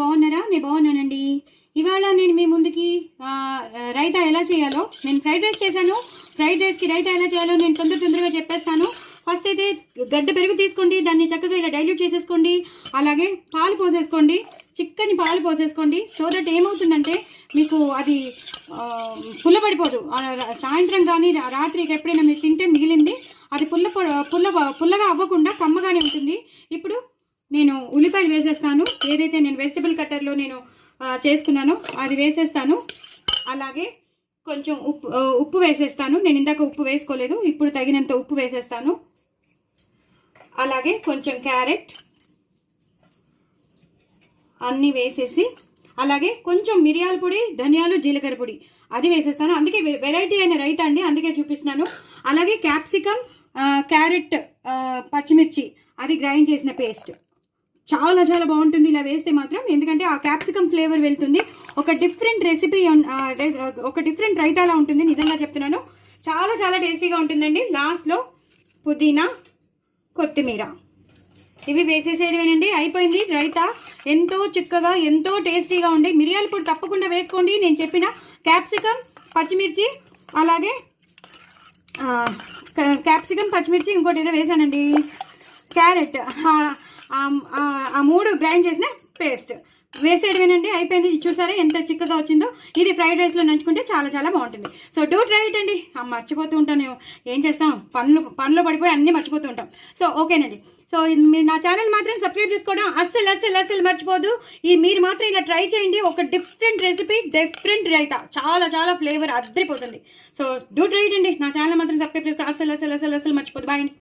బాగున్నారా? నేను బాగున్నానండి. ఇవాళ నేను మీ ముందుకి రైతా ఎలా చేయాలో, నేను ఫ్రైడ్ రైస్ చేశాను. ఫ్రైడ్ రైస్కి రైతా ఎలా చేయాలో నేను తొందరగా చెప్పేస్తాను. ఫస్ట్ అయితే గడ్డ పెరుగు తీసుకోండి, దాన్ని చక్కగా ఇలా డైల్యూట్ చేసేసుకోండి. అలాగే పాలు పోసేసుకోండి, చిక్కని పాలు పోసేసుకోండి. సో దట్ ఏమవుతుందంటే మీకు అది పుల్లబడిపోదు. సాయంత్రం కానీ రాత్రికి ఎప్పుడైనా మీరు తింటే మిగిలింది అది పుల్లగా అవ్వకుండా కమ్మగానే ఉంటుంది. ఇప్పుడు నేను ఉల్లిపాయలు వేసేస్తాను. ఏదైతే నేను వెజిటబుల్ కట్టర్లో నేను చేసుకున్నానో అది వేసేస్తాను. అలాగే కొంచెం ఉప్పు వేసేస్తాను. నేను ఇందాక ఉప్పు వేసుకోలేదు, ఇప్పుడు తగినంత ఉప్పు వేసేస్తాను. అలాగే కొంచెం క్యారెట్ అన్నీ వేసేసి, అలాగే కొంచెం మిరియాల పొడి, ధనియాలు, జీలకర్ర పొడి అది వేసేస్తాను. అందుకే వెరైటీ అయిన రైతా అండి, అందుకే చూపిస్తున్నాను. అలాగే క్యాప్సికమ్, క్యారెట్, పచ్చిమిర్చి అది గ్రైండ్ చేసిన పేస్ట్ చాలా బాగుంటుంది ఇలా వేస్తే మాత్రం. ఎందుకంటే ఆ క్యాప్సికమ్ ఫ్లేవర్ వెళ్తుంది. ఒక డిఫరెంట్ రెసిపీ, ఒక డిఫరెంట్ రైతాలా ఉంటుంది. నిజంగా చెప్తున్నాను, చాలా టేస్టీగా ఉంటుందండి. లాస్ట్లో పుదీనా, కొత్తిమీర ఇవి వేసేసేయడమేనండి. అయిపోయింది రైతా. ఎంతో చిక్కగా, ఎంతో టేస్టీగా ఉండే. మిరియాల పొడి తప్పకుండా వేసుకోండి. నేను చెప్పిన క్యాప్సికమ్, పచ్చిమిర్చి, అలాగే క్యాప్సికమ్, పచ్చిమిర్చి, ఇంకోటి ఏదో వేసానండి, క్యారెట్, ఆ మూడు గ్రైండ్ చేసిన పేస్ట్ వేసేయడమేనండి. అయిపోయింది. చూసారా ఎంత చిక్కగా వచ్చిందో. ఇది ఫ్రైడ్ రైస్లో నంచుకుంటే చాలా బాగుంటుంది. సో డూ ట్రై ఇట్ అండి. మర్చిపోతూ ఉంటాను, ఏం చేస్తాం, పనులు పడిపోయి అన్నీ మర్చిపోతూ ఉంటాం. సో ఓకేనండి. సో మీరు నా ఛానల్ మాత్రం సబ్స్క్రైబ్ చేసుకోవడం అస్సలు మర్చిపోదు. మీరు మాత్రం ఇలా ట్రై చేయండి. ఒక డిఫరెంట్ రెసిపీ, డిఫరెంట్ రైతా, చాలా ఫ్లేవర్ అద్దరిపోతుంది. సో డూ ట్రై ఇట్ అండి. నా ఛానల్ మాత్రం సబ్స్క్రైబ్ చేసుకోవడం అస్సలు మర్చిపోదు. బాయ్ అండి.